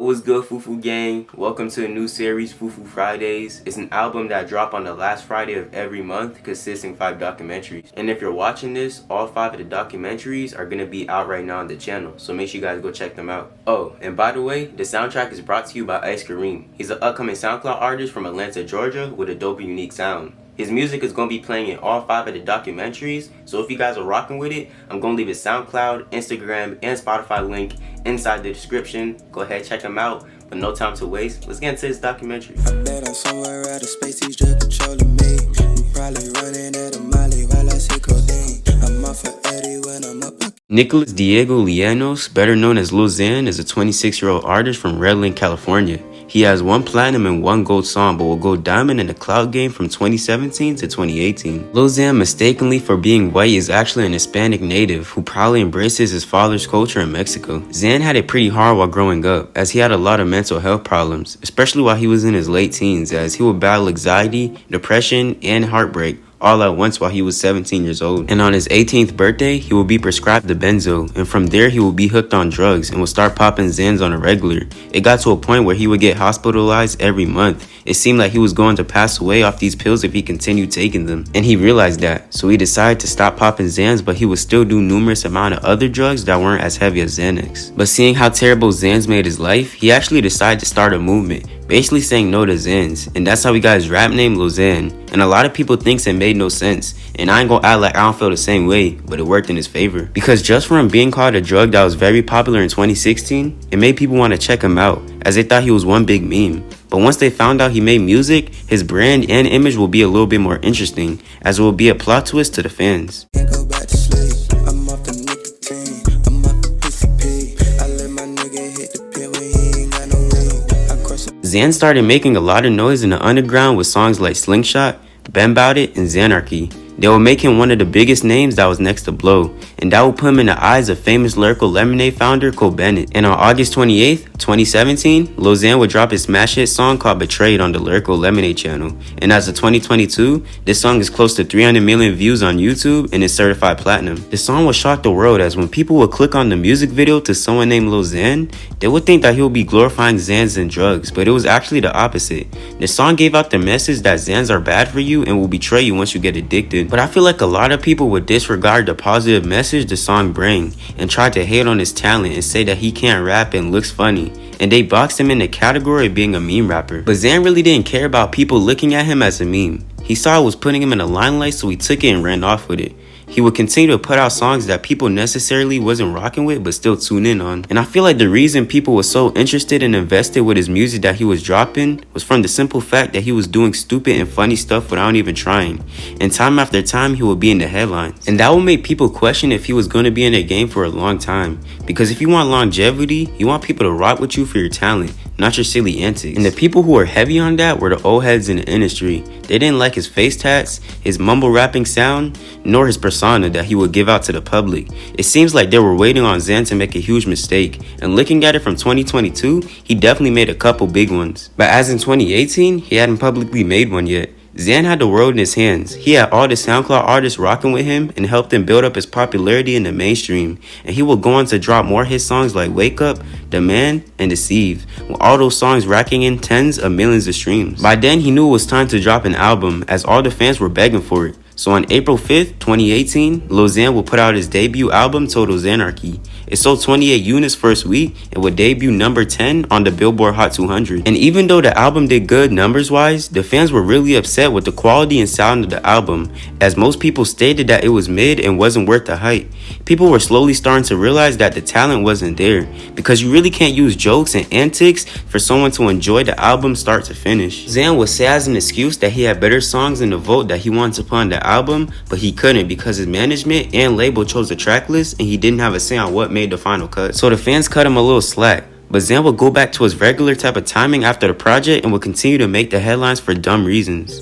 What's good, Fufu Gang? Welcome to a new series, Fufu Fridays. It's an album that drops on the last Friday of every month, consisting of 5 documentaries. And if you're watching this, all 5 of the documentaries are gonna be out right now on the channel, so make sure you guys go check them out. Oh, and by the way, the soundtrack is brought to you by Ice Kareem. He's an upcoming SoundCloud artist from Atlanta, Georgia, with a dope and unique sound. His music is going to be playing in all 5 of the documentaries, so if you guys are rocking with it, I'm going to leave his SoundCloud, Instagram, and Spotify link inside the description. Go ahead, check him out. But no time to waste, let's get into this documentary. I bet I'm somewhere out of space, he's just controlling me. You probably running at a molly while I say codeine. I'm off for Eddie when I'm up. Nicholas Diego Llanos, better known as Lil Xan, is a 26-year-old artist from Redland, California. He has 1 platinum and 1 gold song, but will go diamond in the cloud game from 2017 to 2018. Lil Xan, mistakenly for being white, is actually an Hispanic native who proudly embraces his father's culture in Mexico. Xan had it pretty hard while growing up, as he had a lot of mental health problems, especially while he was in his late teens, as he would battle anxiety, depression, and heartbreak all at once while he was 17 years old. And on his 18th birthday, he will be prescribed the benzo, and from there he will be hooked on drugs and will start popping Xans on a regular. It got to a point where he would get hospitalized every month. It seemed like he was going to pass away off these pills if he continued taking them, and he realized that, so he decided to stop popping Xans, but he would still do numerous amount of other drugs that weren't as heavy as Xanax. But seeing how terrible Xans made his life, he actually decided to start a movement, basically saying no to Xans, and that's how he got his rap name Lil Xan. And a lot of people thinks it made no sense, and I ain't gonna act like I don't feel the same way, but it worked in his favor. Because just from being called a drug that was very popular in 2016, it made people want to check him out, as they thought he was one big meme. But once they found out he made music, his brand and image will be a little bit more interesting, as it will be a plot twist to the fans. Can't go back to sleep. I'm off the nicotine. I'm off the PCP. I let my nigga hit the pit when he ain't got no weed. I cross. Xan started making a lot of noise in the underground with songs like Slingshot, Ben Bout It, and Xanarchy. They will make him one of the biggest names that was next to blow, and that will put him in the eyes of famous Lyrical Lemonade founder Cole Bennett. And on August 28th, 2017, Lil Xan would drop his smash hit song called Betrayed on the Lyrical Lemonade channel. And as of 2022, this song is close to 300 million views on YouTube and is certified platinum. The song would shock the world, as when people would click on the music video to someone named Lil Xan, they would think that he would be glorifying Xans and drugs, but it was actually the opposite. The song gave out the message that Xans are bad for you and will betray you once you get addicted. But I feel like a lot of people would disregard the positive message the song bring and try to hate on his talent and say that he can't rap and looks funny, and they boxed him in the category of being a meme rapper. But Xan really didn't care about people looking at him as a meme. He saw it was putting him in the limelight, so he took it and ran off with it. He would continue to put out songs that people necessarily wasn't rocking with but still tune in on. And I feel like the reason people were so interested and invested with his music that he was dropping was from the simple fact that he was doing stupid and funny stuff without even trying. And time after time he would be in the headlines. And that would make people question if he was going to be in the game for a long time. Because if you want longevity, you want people to rock with you for your talent, not your silly antics. And the people who were heavy on that were the old heads in the industry. They didn't like his face tats, his mumble rapping sound, nor his persona that he would give out to the public. It seems like they were waiting on Xan to make a huge mistake, and looking at it from 2022, he definitely made a couple big ones. But as in 2018, he hadn't publicly made one yet. Xan had the world in his hands. He had all the SoundCloud artists rocking with him and helped him build up his popularity in the mainstream. And he would go on to drop more hit songs like Wake Up, Demand, and Deceive, with all those songs racking in tens of millions of streams. By then, he knew it was time to drop an album, as all the fans were begging for it. So on April 5th, 2018, Lil Xan will put out his debut album, Total Xanarchy. It sold 28 units first week and would debut number 10 on the Billboard Hot 200. And even though the album did good numbers-wise, the fans were really upset with the quality and sound of the album, as most people stated that it was mid and wasn't worth the hype. People were slowly starting to realize that the talent wasn't there, because you really can't use jokes and antics for someone to enjoy the album start to finish. Xan would say as an excuse that he had better songs in the vote that he wanted to put on the album, but he couldn't because his management and label chose the track list and he didn't have a say on what made the final cut. So the fans cut him a little slack. But Xan would go back to his regular type of timing after the project and would continue to make the headlines for dumb reasons.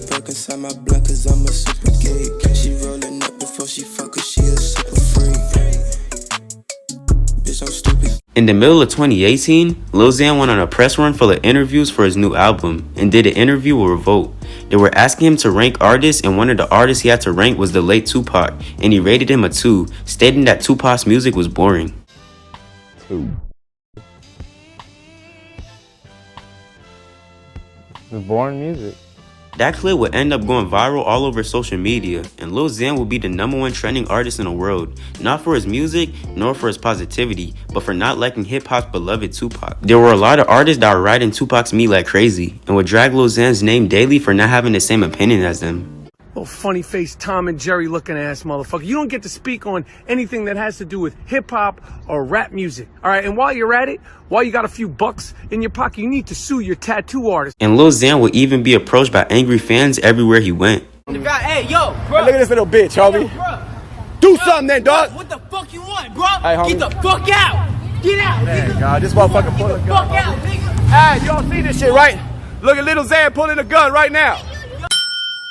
In the middle of 2018, Lil Xan went on a press run full of interviews for his new album and did an interview with Revolt. They were asking him to rank artists, and one of the artists he had to rank was the late Tupac, and he rated him a 2, stating that Tupac's music was boring. 2. It's boring music. That clip would end up going viral all over social media, and Lil Xan will be the #1 trending artist in the world, not for his music, nor for his positivity, but for not liking hip-hop's beloved Tupac. There were a lot of artists that were riding Tupac's meat like crazy, and would drag Lil Xan's name daily for not having the same opinion as them. Little funny-faced Tom and Jerry looking ass motherfucker. You don't get to speak on anything that has to do with hip-hop or rap music. All right, and while you're at it, while you got a few bucks in your pocket, you need to sue your tattoo artist. And Lil Xan would even be approached by angry fans everywhere he went. Hey, yo, bro. Hey, look at this little bitch, homie. Bro. Do something then, dog. What the fuck you want, bro? Hey, homie. Get the fuck out. Get out. Hey, God, this motherfucker pulling a gun. Fuck out, nigga. Hey, y'all see this shit, right? Look at Lil Xan pulling a gun right now.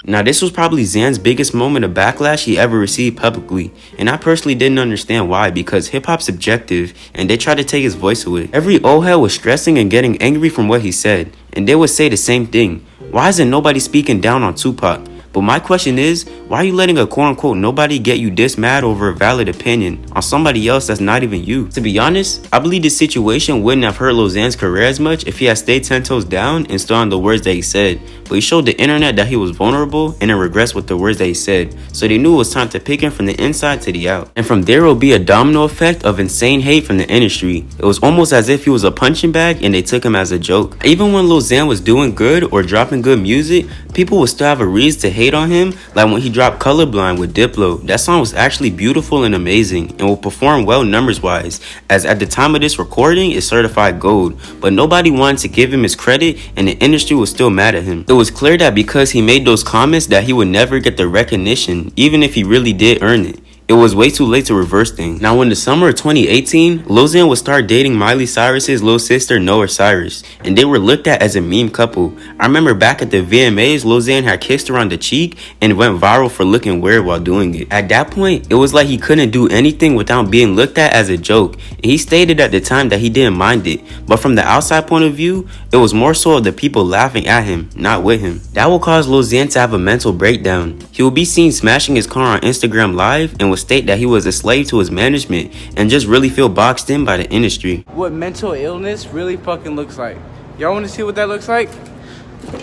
Now, this was probably Xan's biggest moment of backlash he ever received publicly, and I personally didn't understand why, because hip-hop's subjective, and they tried to take his voice away. Every old head was stressing and getting angry from what he said, and they would say the same thing. Why isn't nobody speaking down on Tupac? But my question is, why are you letting a quote-unquote nobody get you this mad over a valid opinion on somebody else that's not even you? To be honest, I believe this situation wouldn't have hurt Lil Xan's career as much if he had stayed 10 toes down and stood on the words that he said. But he showed the internet that he was vulnerable and then regressed with the words that he said. So they knew it was time to pick him from the inside to the out. And from there will be a domino effect of insane hate from the industry. It was almost as if he was a punching bag and they took him as a joke. Even when Lil Xan was doing good or dropping good music, people would still have a reason to hate on him, like when he dropped Colorblind with Diplo. That song was actually beautiful and amazing and will perform well numbers wise, as at the time of this recording it's certified gold, but nobody wanted to give him his credit and the industry was still mad at him. It was clear that because he made those comments that he would never get the recognition, even if he really did earn it. It was way too late to reverse things. Now, in the summer of 2018, Lil Xan would start dating Miley Cyrus's little sister, LilXanOahcyrus, and they were looked at as a meme couple. I remember back at the VMAs, Lil Xan had kissed her on the cheek and went viral for looking weird while doing it. At that point, it was like he couldn't do anything without being looked at as a joke, and he stated at the time that he didn't mind it, but from the outside point of view, it was more so of the people laughing at him, not with him. That will cause Lil Xan to have a mental breakdown. He will be seen smashing his car on Instagram Live and would state that he was a slave to his management and just really feel boxed in by the industry. What mental illness really fucking looks like. Y'all want to see what that looks like?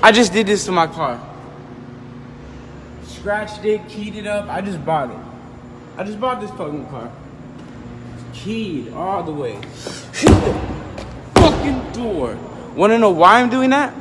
I just did this to my car. Scratched it, keyed it up. I just bought it. I just bought this fucking car. Keyed all the way. Hit the fucking door. Want to know why I'm doing that?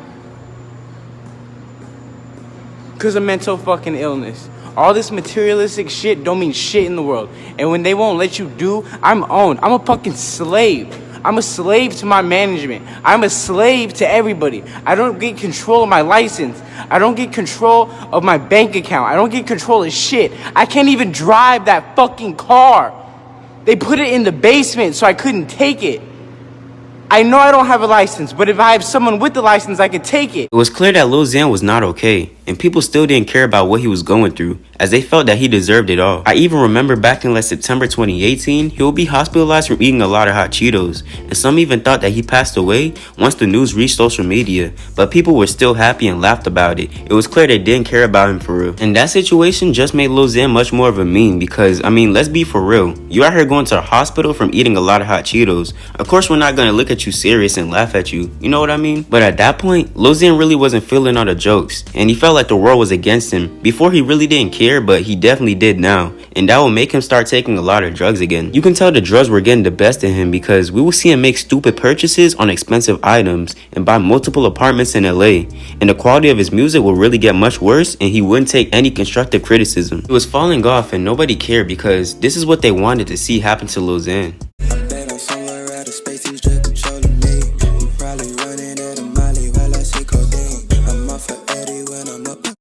Because of mental fucking illness. All this materialistic shit don't mean shit in the world. And when they won't let you do, I'm owned. I'm a fucking slave. I'm a slave to my management. I'm a slave to everybody. I don't get control of my license. I don't get control of my bank account. I don't get control of shit. I can't even drive that fucking car. They put it in the basement so I couldn't take it. I know I don't have a license, but if I have someone with the license, I could take it. It was clear that Lil Xan was not okay, and people still didn't care about what he was going through, as they felt that he deserved it all. I even remember back in like September 2018, he would be hospitalized from eating a lot of hot Cheetos, and some even thought that he passed away once the news reached social media, but people were still happy and laughed about it. It was clear they didn't care about him for real. And that situation just made Lil Xan much more of a meme, because, I mean, let's be for real. You out here going to the hospital from eating a lot of hot Cheetos. Of course we're not gonna look at you serious and laugh at you, you know what I mean? But at that point, Lil Xan really wasn't feeling all the jokes, and he felt like the world was against him. Before he really didn't care, but he definitely did now, and that will make him start taking a lot of drugs again. You can tell the drugs were getting the best of him, because we will see him make stupid purchases on expensive items and buy multiple apartments in LA, and the quality of his music will really get much worse, and he wouldn't take any constructive criticism. He was falling off and nobody cared, because this is what they wanted to see happen to Lil Xan.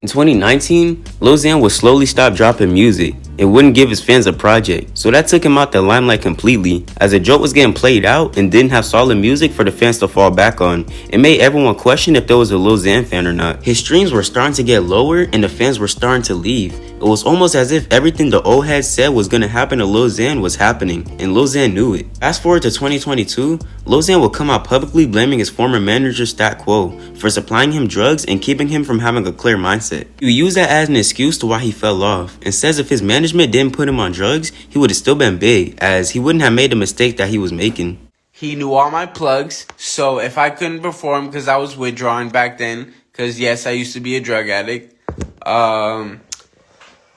In 2019, Lil Xan would slowly stop dropping music and wouldn't give his fans a project, so that took him out the limelight completely, as a joke was getting played out and didn't have solid music for the fans to fall back on. It made everyone question if there was a Lil Xan fan or not. His streams were starting to get lower and the fans were starting to leave. It was almost as if everything the old heads said was gonna happen to Lil Xan was happening, and Lil Xan knew it. Fast forward to 2022, Lil Xan will come out publicly blaming his former manager Stat Quo for supplying him drugs and keeping him from having a clear mindset. He would use that as an excuse to why he fell off, and says if his management didn't put him on drugs, he would have still been big, as he wouldn't have made the mistake that he was making. He knew all my plugs, so if I couldn't perform because I was withdrawing back then, because yes, I used to be a drug addict.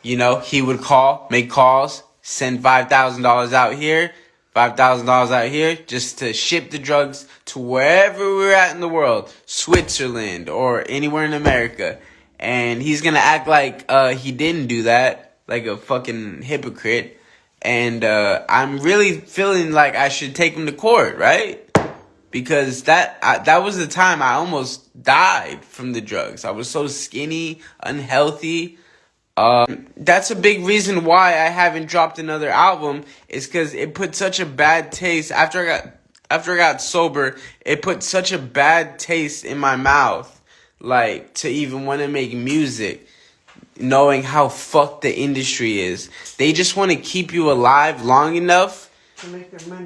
You know, he would call, make calls, send $5,000 out here, $5,000 out here, just to ship the drugs to wherever we're at in the world, Switzerland or anywhere in America. And he's gonna act like he didn't do that, like a fucking hypocrite. And I'm really feeling like I should take him to court, right? Because that was the time I almost died from the drugs. I was so skinny, unhealthy. That's a big reason why I haven't dropped another album, is because it put such a bad taste after I got sober. It put such a bad taste in my mouth, like, to even want to make music, knowing how fucked the industry is. They just want to keep you alive long enough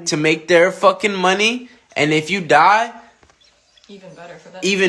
to make their fucking money. And if you die, even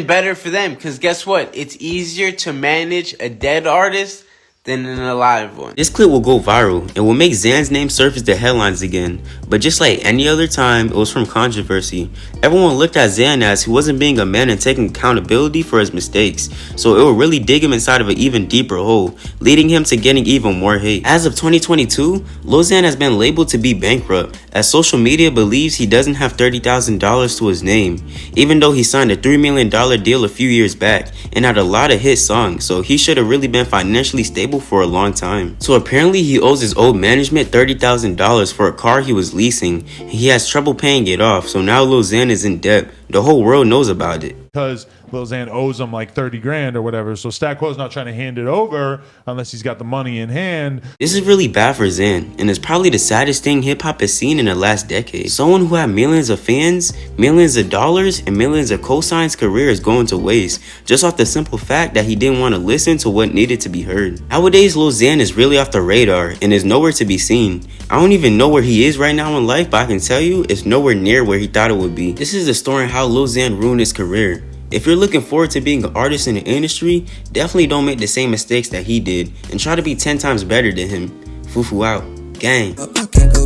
better for them. Because guess what? It's easier to manage a dead artist than an alive one. This clip will go viral and will make Xan's name surface the headlines again. But just like any other time, it was from controversy. Everyone looked at Xan as he wasn't being a man and taking accountability for his mistakes. So it will really dig him inside of an even deeper hole, leading him to getting even more hate. As of 2022, Lil Xan has been labeled to be bankrupt, as social media believes he doesn't have $30,000 to his name, even though he signed a $3 million deal a few years back and had a lot of hit songs, so he should have really been financially stable for a long time. So apparently he owes his old management $30,000 for a car he was leasing, and he has trouble paying it off, so now Lil Xan is in debt. The whole world knows about it. Because Lil Xan owes him like 30 grand or whatever, so Stat Quo's not trying to hand it over unless he's got the money in hand. This is really bad for Xan, and it's probably the saddest thing hip-hop has seen in the last decade. Someone who had millions of fans, millions of dollars, and millions of cosigns career is going to waste, just off the simple fact that he didn't want to listen to what needed to be heard. Nowadays, Lil Xan is really off the radar and is nowhere to be seen. I don't even know where he is right now in life, but I can tell you it's nowhere near where he thought it would be. This is the story of how Lil Xan ruined his career. If you're looking forward to being an artist in the industry, definitely don't make the same mistakes that he did and try to be 10 times better than him. Fufu out. Gang. I can't go